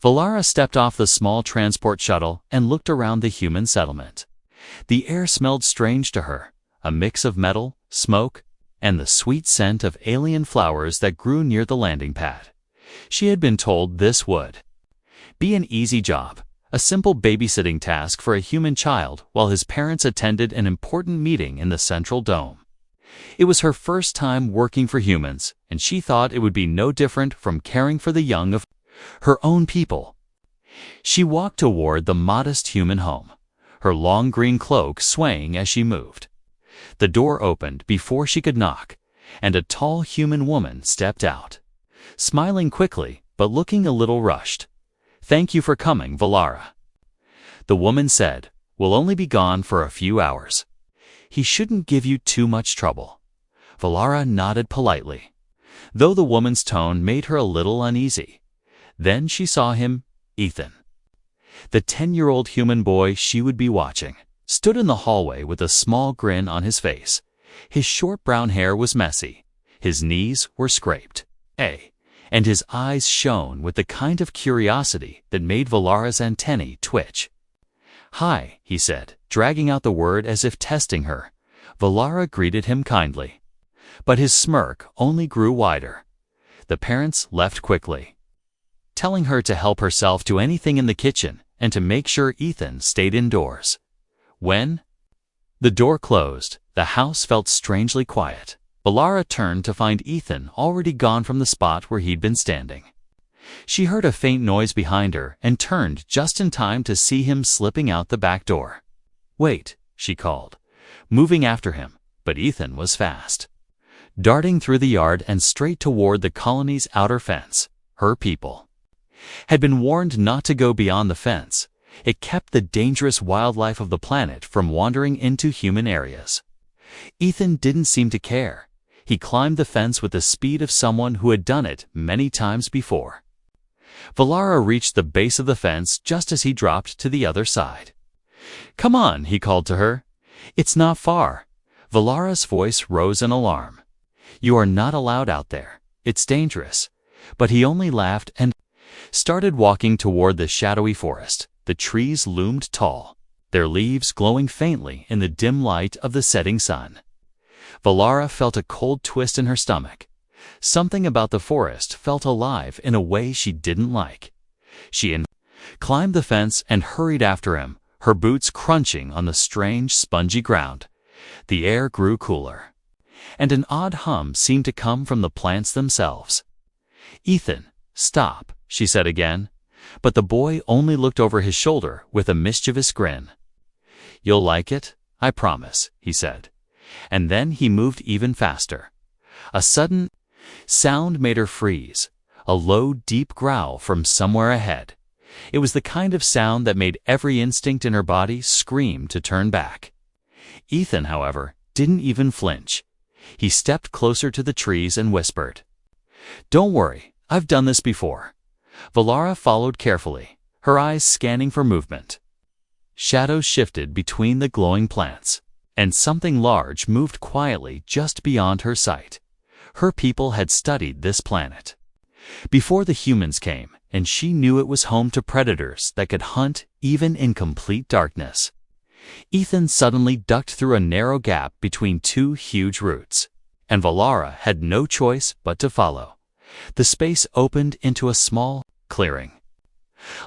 Valara stepped off the small transport shuttle and looked around the human settlement. The air smelled strange to her, a mix of metal, smoke, and the sweet scent of alien flowers that grew near the landing pad. She had been told this would be an easy job, a simple babysitting task for a human child while his parents attended an important meeting in the central dome. It was her first time working for humans, and she thought it would be no different from caring for the young of her own people. She walked toward the modest human home, her long green cloak swaying as she moved. The door opened before she could knock, and a tall human woman stepped out, smiling quickly but looking a little rushed. "Thank you for coming, Valara." The woman said, "We'll only be gone for a few hours. He shouldn't give you too much trouble." Valara nodded politely, though the woman's tone made her a little uneasy. Then she saw him, Ethan. The 10-year-old human boy she would be watching stood in the hallway with a small grin on his face. His short brown hair was messy, his knees were scraped, and his eyes shone with the kind of curiosity that made Valara's antennae twitch. "Hi," he said, dragging out the word as if testing her. Valara greeted him kindly, but his smirk only grew wider. The parents left quickly, telling her to help herself to anything in the kitchen and to make sure Ethan stayed indoors. When the door closed, the house felt strangely quiet. Valara turned to find Ethan already gone from the spot where he'd been standing. She heard a faint noise behind her and turned just in time to see him slipping out the back door. "Wait," she called, moving after him, but Ethan was fast, darting through the yard and straight toward the colony's outer fence. Her people had been warned not to go beyond the fence. It kept the dangerous wildlife of the planet from wandering into human areas. Ethan didn't seem to care. He climbed the fence with the speed of someone who had done it many times before. Valara reached the base of the fence just as he dropped to the other side. "Come on," he called to her. "It's not far." Valara's voice rose in alarm. "You are not allowed out there. It's dangerous." But he only laughed and started walking toward the shadowy forest. The trees loomed tall, their leaves glowing faintly in the dim light of the setting sun. Valara felt a cold twist in her stomach. Something about the forest felt alive in a way she didn't like. She climbed the fence and hurried after him, her boots crunching on the strange, spongy ground. The air grew cooler, and an odd hum seemed to come from the plants themselves. "Ethan, stop," she said again, but the boy only looked over his shoulder with a mischievous grin. "You'll like it, I promise," he said, and then he moved even faster. A sudden sound made her freeze, a low, deep growl from somewhere ahead. It was the kind of sound that made every instinct in her body scream to turn back. Ethan, however, didn't even flinch. He stepped closer to the trees and whispered, "Don't worry, I've done this before." Valara followed carefully, her eyes scanning for movement. Shadows shifted between the glowing plants, and something large moved quietly just beyond her sight. Her people had studied this planet before the humans came, and she knew it was home to predators that could hunt even in complete darkness. Ethan suddenly ducked through a narrow gap between two huge roots, and Valara had no choice but to follow. The space opened into a small clearing,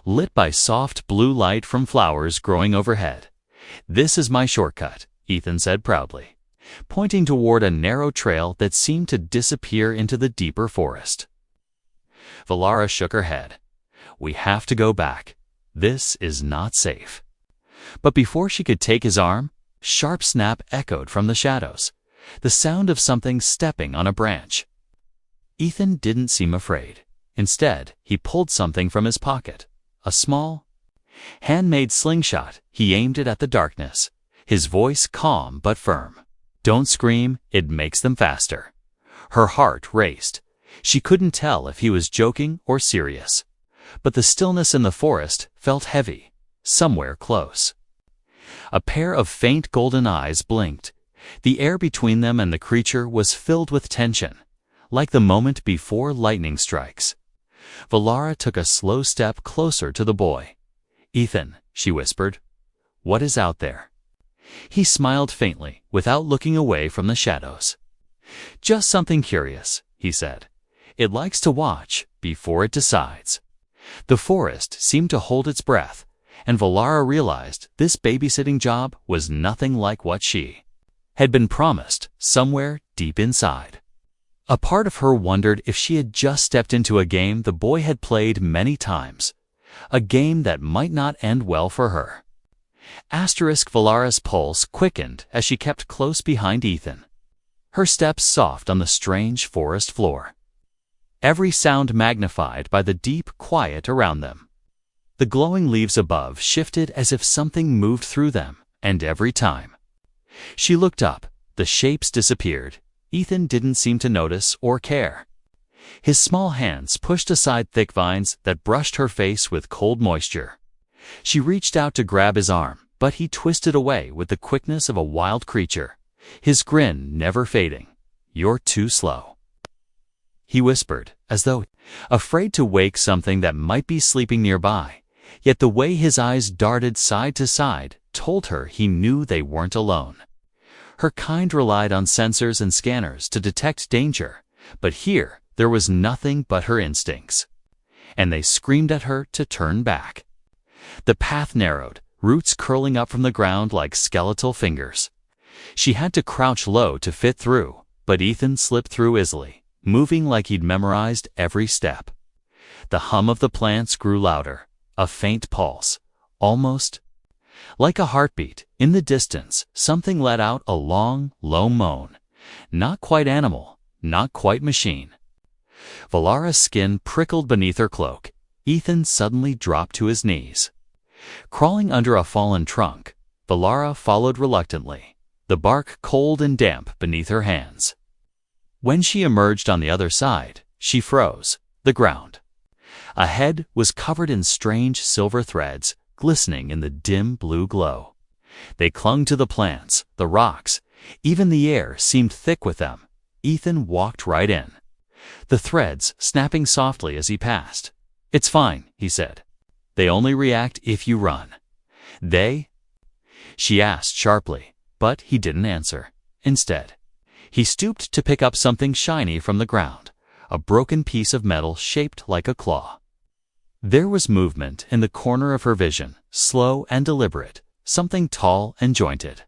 lit by soft blue light from flowers growing overhead. "This is my shortcut," Ethan said proudly, pointing toward a narrow trail that seemed to disappear into the deeper forest. Valara shook her head. "We have to go back. This is not safe." But before she could take his arm, sharp snap echoed from the shadows, the sound of something stepping on a branch. Ethan didn't seem afraid. Instead, he pulled something from his pocket, a small, handmade slingshot. He aimed it at the darkness, his voice calm but firm. "Don't scream, it makes them faster." Her heart raced. She couldn't tell if he was joking or serious, but the stillness in the forest felt heavy, somewhere close. A pair of faint golden eyes blinked. The air between them and the creature was filled with tension, like the moment before lightning strikes. Valara took a slow step closer to the boy. "Ethan," she whispered, "what is out there?" He smiled faintly, without looking away from the shadows. "Just something curious," he said. "It likes to watch before it decides." The forest seemed to hold its breath, and Valara realized this babysitting job was nothing like what she had been promised somewhere deep inside. A part of her wondered if she had just stepped into a game the boy had played many times, a game that might not end well for her. Valara's pulse quickened as she kept close behind Ethan, her steps soft on the strange forest floor, every sound magnified by the deep quiet around them. The glowing leaves above shifted as if something moved through them, and every time she looked up, the shapes disappeared. Ethan didn't seem to notice or care. His small hands pushed aside thick vines that brushed her face with cold moisture. She reached out to grab his arm, but he twisted away with the quickness of a wild creature, his grin never fading. "You're too slow," he whispered, as though afraid to wake something that might be sleeping nearby. Yet the way his eyes darted side to side told her he knew they weren't alone. Her kind relied on sensors and scanners to detect danger, but here there was nothing but her instincts. And they screamed at her to turn back. The path narrowed, roots curling up from the ground like skeletal fingers. She had to crouch low to fit through, but Ethan slipped through easily, moving like he'd memorized every step. The hum of the plants grew louder, a faint pulse, almost like a heartbeat. In the distance, something let out a long, low moan. Not quite animal, not quite machine. Valara's skin prickled beneath her cloak. Ethan suddenly dropped to his knees. Crawling under a fallen trunk, Valara followed reluctantly, the bark cold and damp beneath her hands. When she emerged on the other side, she froze. The ground ahead was covered in strange silver threads, glistening in the dim blue glow. They clung to the plants, the rocks, even the air seemed thick with them. Ethan walked right in, the threads snapping softly as he passed. "It's fine," he said. "They only react if you run." "They?" she asked sharply, but he didn't answer. Instead, he stooped to pick up something shiny from the ground, a broken piece of metal shaped like a claw. There was movement in the corner of her vision, slow and deliberate, something tall and jointed,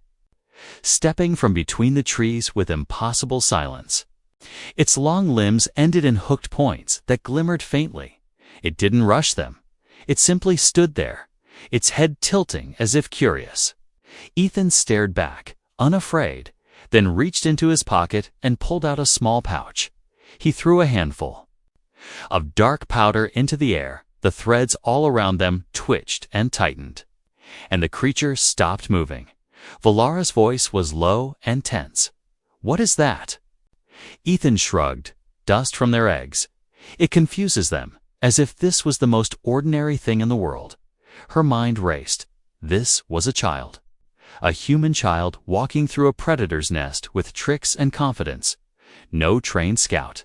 stepping from between the trees with impossible silence. Its long limbs ended in hooked points that glimmered faintly. It didn't rush them. It simply stood there, its head tilting as if curious. Ethan stared back, unafraid, then reached into his pocket and pulled out a small pouch. He threw a handful of dark powder into the air. The threads all around them twitched and tightened, and the creature stopped moving. Valara's voice was low and tense. "What is that?" Ethan shrugged. "Dust from their eggs. It confuses them, as if this was the most ordinary thing in the world." Her mind raced. This was a child. A human child walking through a predator's nest with tricks and confidence. No trained scout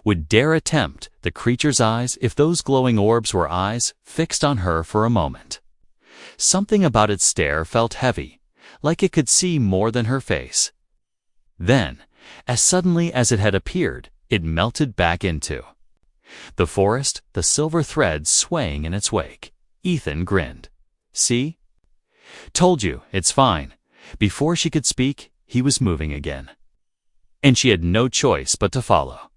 would dare attempt the creature's eyes if those glowing orbs were eyes fixed on her for a moment. Something about its stare felt heavy, like it could see more than her face. Then, as suddenly as it had appeared, it melted back into the forest, the silver threads swaying in its wake. Ethan grinned. "See? Told you, it's fine." Before she could speak, he was moving again, and she had no choice but to follow.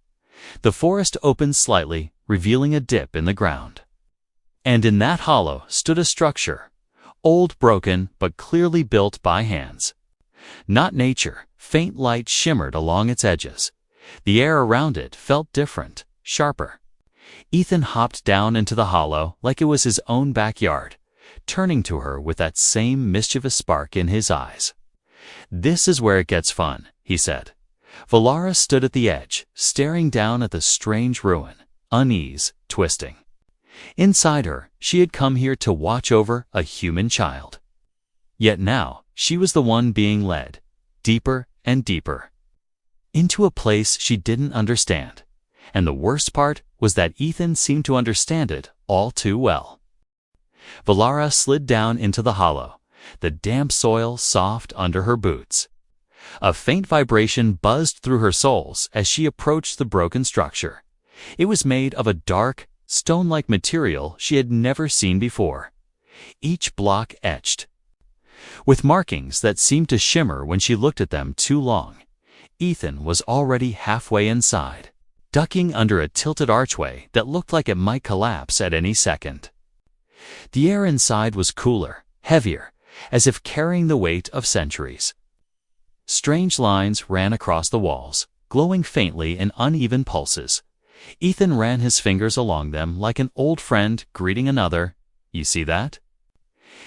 The forest opened slightly, revealing a dip in the ground. And in that hollow stood a structure, old, broken, but clearly built by hands. Not nature. Faint light shimmered along its edges. The air around it felt different, sharper. Ethan hopped down into the hollow like it was his own backyard, turning to her with that same mischievous spark in his eyes. "This is where it gets fun," he said. Valara stood at the edge, staring down at the strange ruin, unease, twisting. Inside her, she had come here to watch over a human child. Yet now, she was the one being led, deeper and deeper, into a place she didn't understand. And the worst part, was that Ethan seemed to understand it all too well. Valara slid down into the hollow, the damp soil soft under her boots. A faint vibration buzzed through her soles as she approached the broken structure. It was made of a dark, stone-like material she had never seen before, each block etched with markings that seemed to shimmer when she looked at them too long. Ethan was already halfway inside, ducking under a tilted archway that looked like it might collapse at any second. The air inside was cooler, heavier, as if carrying the weight of centuries. Strange lines ran across the walls, glowing faintly in uneven pulses. Ethan ran his fingers along them like an old friend greeting another. "You see that?"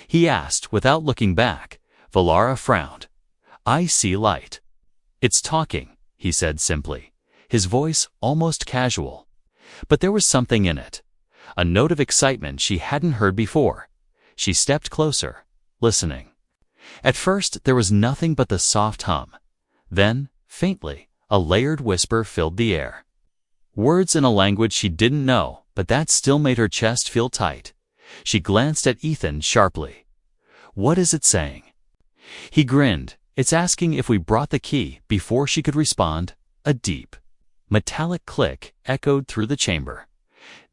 he asked without looking back. Valara frowned. "I see light." "It's talking," he said simply, his voice almost casual. But there was something in it, a note of excitement she hadn't heard before. She stepped closer, listening. At first there was nothing but the soft hum. Then, faintly, a layered whisper filled the air. Words in a language she didn't know, but that still made her chest feel tight. She glanced at Ethan sharply. "What is it saying?" He grinned. "It's asking if we brought the key." Before she could respond, a deep, metallic click echoed through the chamber.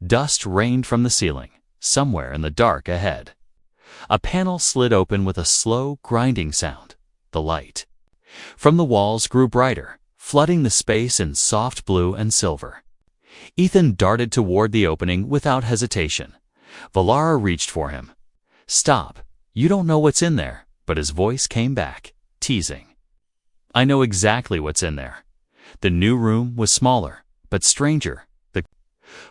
Dust rained from the ceiling, somewhere in the dark ahead. A panel slid open with a slow, grinding sound. The light from the walls grew brighter, flooding the space in soft blue and silver. Ethan darted toward the opening without hesitation. Valara reached for him. "Stop. You don't know what's in there." But his voice came back, teasing. "I know exactly what's in there." The new room was smaller, but stranger. The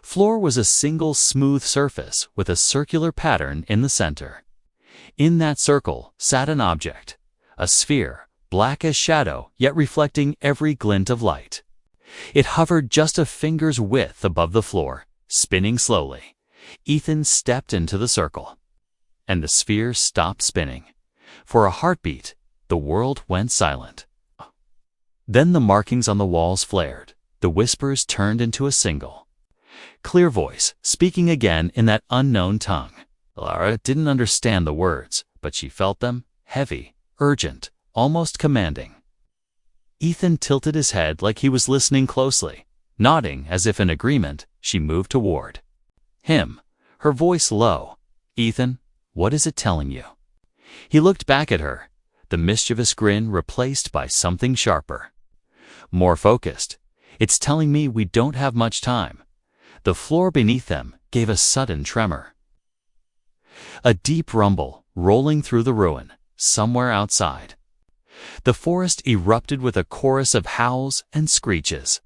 floor was a single smooth surface with a circular pattern in the center. In that circle sat an object, a sphere, black as shadow, yet reflecting every glint of light. It hovered just a finger's width above the floor, spinning slowly. Ethan stepped into the circle, and the sphere stopped spinning. For a heartbeat, the world went silent. Then the markings on the walls flared. The whispers turned into a single, clear voice, speaking again in that unknown tongue. Valara didn't understand the words, but she felt them, heavy, urgent, almost commanding. Ethan tilted his head like he was listening closely. Nodding as if in agreement, she moved toward him, her voice low. "Ethan, what is it telling you?" He looked back at her, the mischievous grin replaced by something sharper, more focused. "It's telling me we don't have much time." The floor beneath them gave a sudden tremor. A deep rumble rolling through the ruin, somewhere outside. The forest erupted with a chorus of howls and screeches.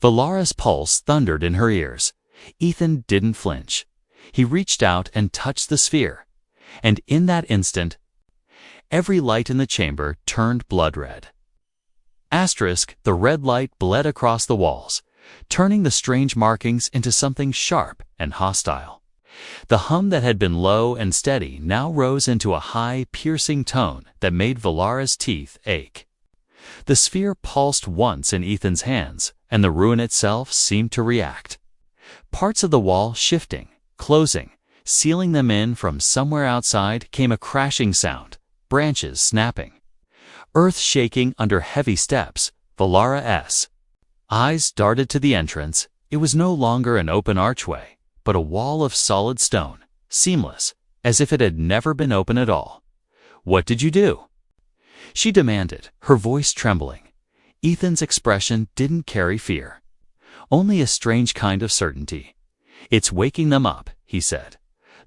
Valara's pulse thundered in her ears. Ethan didn't flinch. He reached out and touched the sphere, and in that instant, every light in the chamber turned blood red. The red light bled across the walls, turning the strange markings into something sharp and hostile. The hum that had been low and steady now rose into a high, piercing tone that made Valara's teeth ache. The sphere pulsed once in Ethan's hands, and the ruin itself seemed to react. Parts of the wall shifting, closing, sealing them in. From somewhere outside came a crashing sound, branches snapping, earth shaking under heavy steps. Valara's eyes darted to the entrance. It was no longer an open archway, but a wall of solid stone, seamless, as if it had never been open at all. "What did you do?" she demanded, her voice trembling. Ethan's expression didn't carry fear, only a strange kind of certainty. "It's waking them up," he said.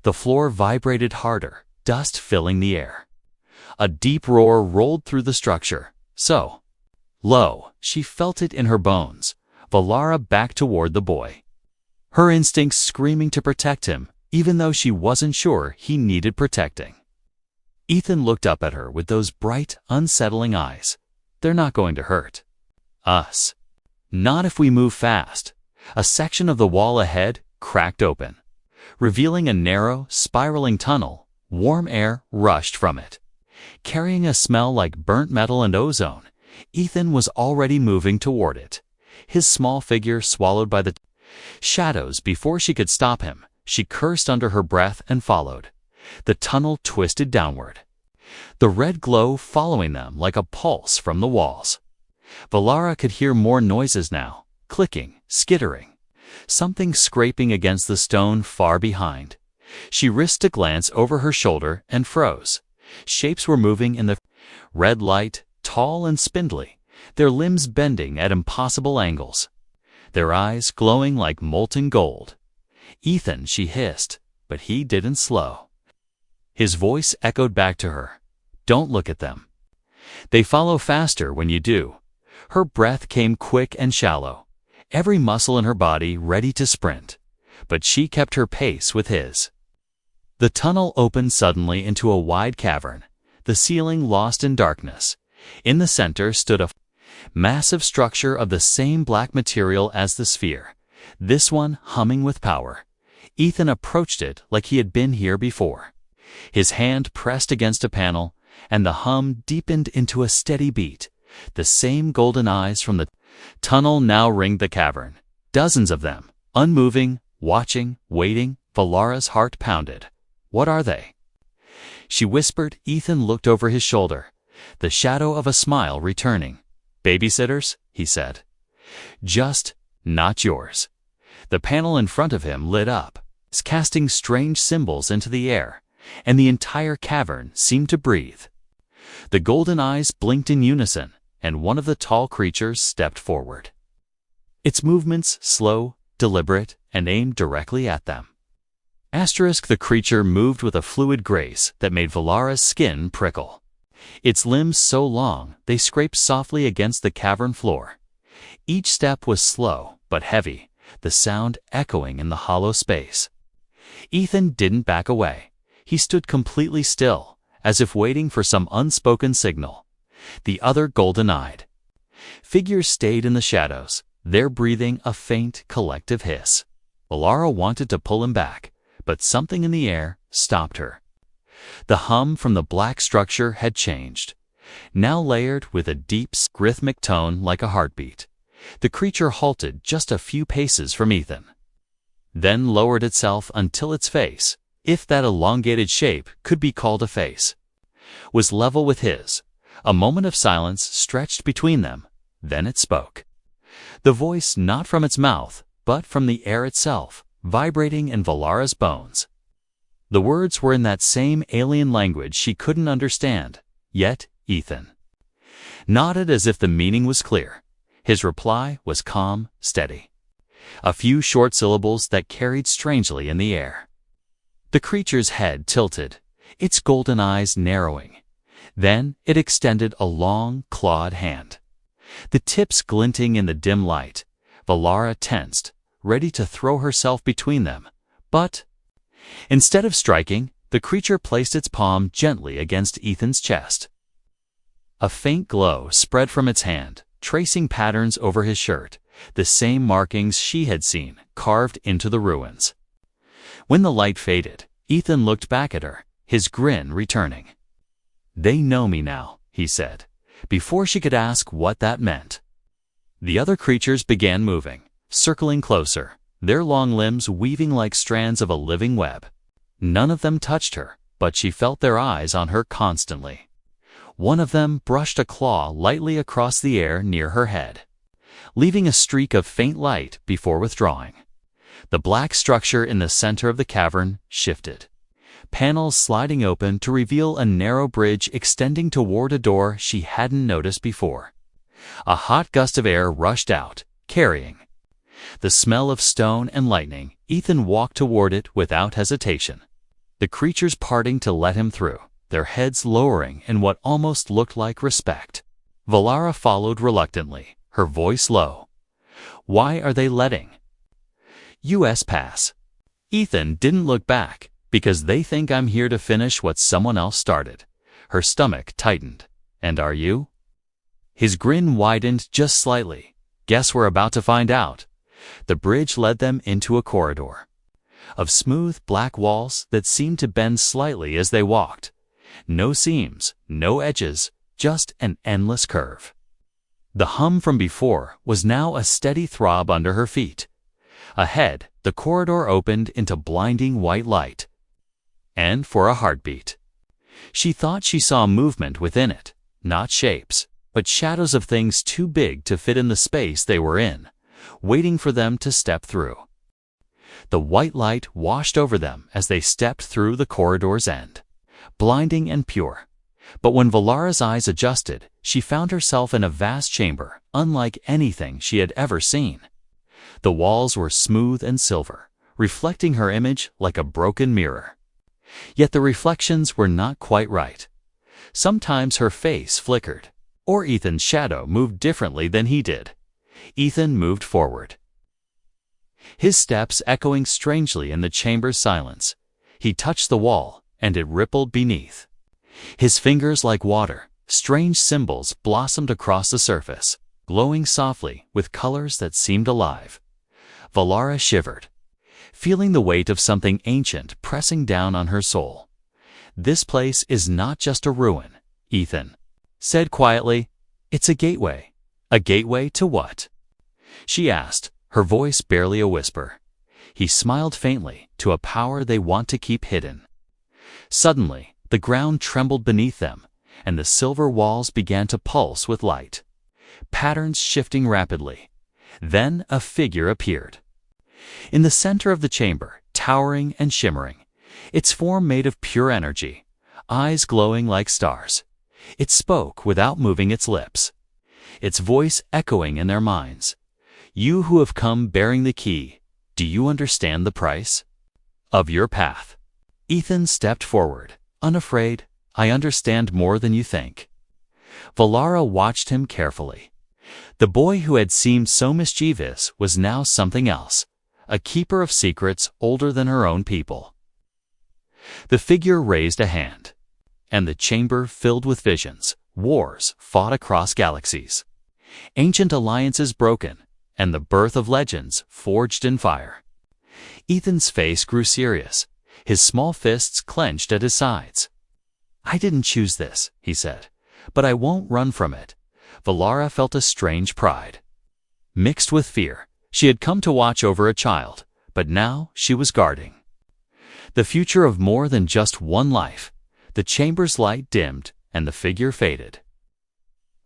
The floor vibrated harder, dust filling the air. A deep roar rolled through the structure, so low she felt it in her bones. Valara backed toward the boy, her instincts screaming to protect him, even though she wasn't sure he needed protecting. Ethan looked up at her with those bright, unsettling eyes. "They're not going to hurt us. Not if we move fast." A section of the wall ahead cracked open, revealing a narrow, spiraling tunnel. Warm air rushed from it, carrying a smell like burnt metal and ozone. Ethan was already moving toward it, his small figure swallowed by the Shadows before she could stop him. She cursed under her breath and followed. The tunnel twisted downward, the red glow following them like a pulse from the walls. Valara could hear more noises now, clicking, skittering, something scraping against the stone far behind. She risked a glance over her shoulder and froze. Shapes were moving in the red light, tall and spindly, their limbs bending at impossible angles, their eyes glowing like molten gold. "Ethan," she hissed, but he didn't slow. His voice echoed back to her. "Don't look at them. They follow faster when you do." Her breath came quick and shallow, every muscle in her body ready to sprint, but she kept her pace with his. The tunnel opened suddenly into a wide cavern, the ceiling lost in darkness. In the center stood a massive structure of the same black material as the sphere, this one humming with power. Ethan approached it like he had been here before. His hand pressed against a panel, and the hum deepened into a steady beat. The same golden eyes from the tunnel now ringed the cavern, dozens of them, unmoving, watching, waiting. Valara's heart pounded. "What are they?" she whispered. Ethan looked over his shoulder, the shadow of a smile returning. "Babysitters," he said. "Just not yours." The panel in front of him lit up, casting strange symbols into the air, and the entire cavern seemed to breathe. The golden eyes blinked in unison, and one of the tall creatures stepped forward. Its movements slow, deliberate, and aimed directly at them. The creature moved with a fluid grace that made Valara's skin prickle. Its limbs so long they scraped softly against the cavern floor. Each step was slow but heavy, the sound echoing in the hollow space. Ethan didn't back away. He stood completely still, as if waiting for some unspoken signal. The other golden-eyed figures stayed in the shadows, their breathing a faint, collective hiss. Valara wanted to pull him back, but something in the air stopped her. The hum from the black structure had changed, now layered with a deep, rhythmic tone like a heartbeat. The creature halted just a few paces from Ethan, then lowered itself until its face, if that elongated shape could be called a face, was level with his. A moment of silence stretched between them, then it spoke. The voice not from its mouth, but from the air itself, vibrating in Valara's bones. The words were in that same alien language she couldn't understand, yet Ethan nodded as if the meaning was clear. His reply was calm, steady. A few short syllables that carried strangely in the air. The creature's head tilted, its golden eyes narrowing. Then it extended a long, clawed hand, the tips glinting in the dim light. Valara tensed, ready to throw herself between them, but instead of striking, the creature placed its palm gently against Ethan's chest. A faint glow spread from its hand, tracing patterns over his shirt, the same markings she had seen carved into the ruins. When the light faded, Ethan looked back at her, his grin returning. "They know me now," he said, before she could ask what that meant. The other creatures began moving, circling closer, their long limbs weaving like strands of a living web. None of them touched her, but she felt their eyes on her constantly. One of them brushed a claw lightly across the air near her head, leaving a streak of faint light before withdrawing. The black structure in the center of the cavern shifted, panels sliding open to reveal a narrow bridge extending toward a door she hadn't noticed before. A hot gust of air rushed out, carrying the smell of stone and lightning. Ethan walked toward it without hesitation, the creatures parting to let him through, their heads lowering in what almost looked like respect. Valara followed reluctantly, her voice low. "Why are they letting us pass?" Ethan didn't look back. "Because they think I'm here to finish what someone else started." Her stomach tightened. "And are you?" His grin widened just slightly. "Guess we're about to find out." The bridge led them into a corridor of smooth black walls that seemed to bend slightly as they walked. No seams, no edges, just an endless curve. The hum from before was now a steady throb under her feet. Ahead, the corridor opened into blinding white light. And for a heartbeat. She thought she saw movement within it, not shapes, but shadows of things too big to fit in the space they were in, waiting for them to step through. The white light washed over them as they stepped through the corridor's end, blinding and pure. But when Valara's eyes adjusted, she found herself in a vast chamber, unlike anything she had ever seen. The walls were smooth and silver, reflecting her image like a broken mirror. Yet the reflections were not quite right. Sometimes her face flickered, or Ethan's shadow moved differently than he did. Ethan moved forward, his steps echoing strangely in the chamber's silence. He touched the wall, and it rippled beneath. His fingers like water, strange symbols blossomed across the surface, glowing softly with colors that seemed alive. Valara shivered, feeling the weight of something ancient pressing down on her soul. "This place is not just a ruin," Ethan said quietly. "It's a gateway." "A gateway to what?" she asked, her voice barely a whisper. He smiled faintly, "To a power they want to keep hidden." Suddenly, the ground trembled beneath them, and the silver walls began to pulse with light, patterns shifting rapidly. Then a figure appeared. In the center of the chamber, towering and shimmering, its form made of pure energy, eyes glowing like stars. It spoke without moving its lips, its voice echoing in their minds. "You who have come bearing the key, do you understand the price of your path?" Ethan stepped forward, unafraid. "I understand more than you think." Valara watched him carefully. The boy who had seemed so mischievous was now something else, a keeper of secrets older than her own people. The figure raised a hand, and the chamber filled with visions. Wars fought across galaxies, ancient alliances broken, and the birth of legends forged in fire. Ethan's face grew serious, his small fists clenched at his sides. "I didn't choose this," he said, "but I won't run from it." Valara felt a strange pride, mixed with fear. She had come to watch over a child, but now she was guarding the future of more than just one life. The chamber's light dimmed, and the figure faded,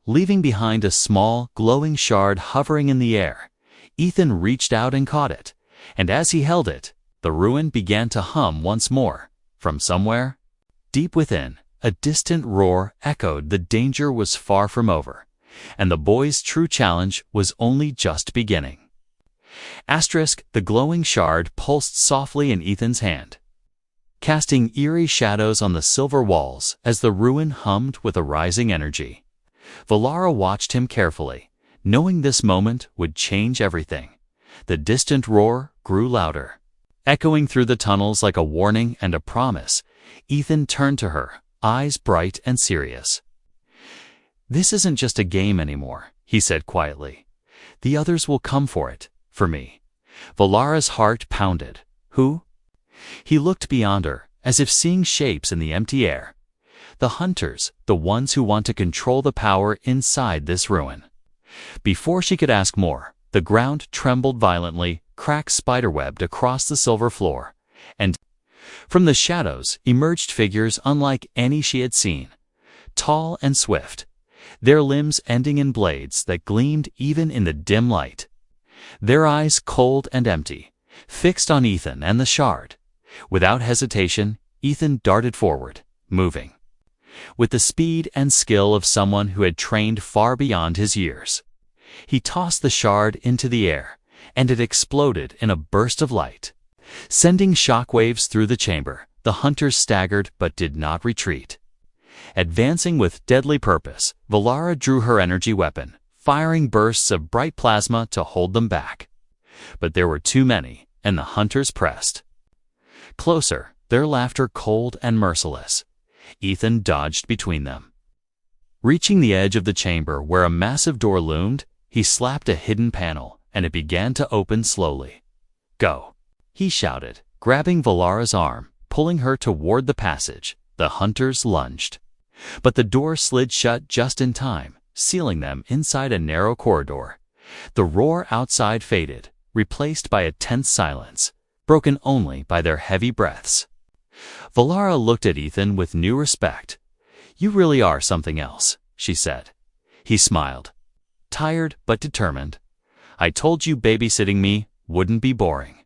leaving behind a small, glowing shard hovering in the air. Ethan reached out and caught it, and as he held it, the ruin began to hum once more. From somewhere, deep within, a distant roar echoed. The danger was far from over, and the boy's true challenge was only just beginning. The glowing shard pulsed softly in Ethan's hand, casting eerie shadows on the silver walls as the ruin hummed with a rising energy. Valara watched him carefully, knowing this moment would change everything. The distant roar grew louder, echoing through the tunnels like a warning and a promise. Ethan turned to her, eyes bright and serious. "This isn't just a game anymore," he said quietly. "The others will come for it, for me." Valara's heart pounded. "Who?" He looked beyond her, as if seeing shapes in the empty air. "The hunters, the ones who want to control the power inside this ruin." Before she could ask more, the ground trembled violently, cracks spiderwebbed across the silver floor, and from the shadows emerged figures unlike any she had seen, tall and swift, their limbs ending in blades that gleamed even in the dim light. Their eyes cold and empty, fixed on Ethan and the shard. Without hesitation, Ethan darted forward, moving with the speed and skill of someone who had trained far beyond his years. He tossed the shard into the air, and it exploded in a burst of light, sending shockwaves through the chamber. The hunters staggered but did not retreat. Advancing with deadly purpose, Valara drew her energy weapon, firing bursts of bright plasma to hold them back. But there were too many, and the hunters pressed closer, their laughter cold and merciless. Ethan dodged between them. Reaching the edge of the chamber where a massive door loomed, he slapped a hidden panel, and it began to open slowly. "Go," he shouted, grabbing Valara's arm, pulling her toward the passage. The hunters lunged, but the door slid shut just in time, sealing them inside a narrow corridor. The roar outside faded, replaced by a tense silence, broken only by their heavy breaths. Valara looked at Ethan with new respect. "You really are something else," she said. He smiled, tired but determined. "I told you babysitting me wouldn't be boring."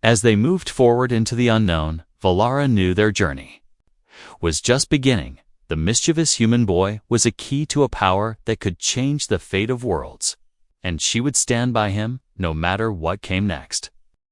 As they moved forward into the unknown, Valara knew their journey was just beginning. The mischievous human boy was a key to a power that could change the fate of worlds, and she would stand by him no matter what came next.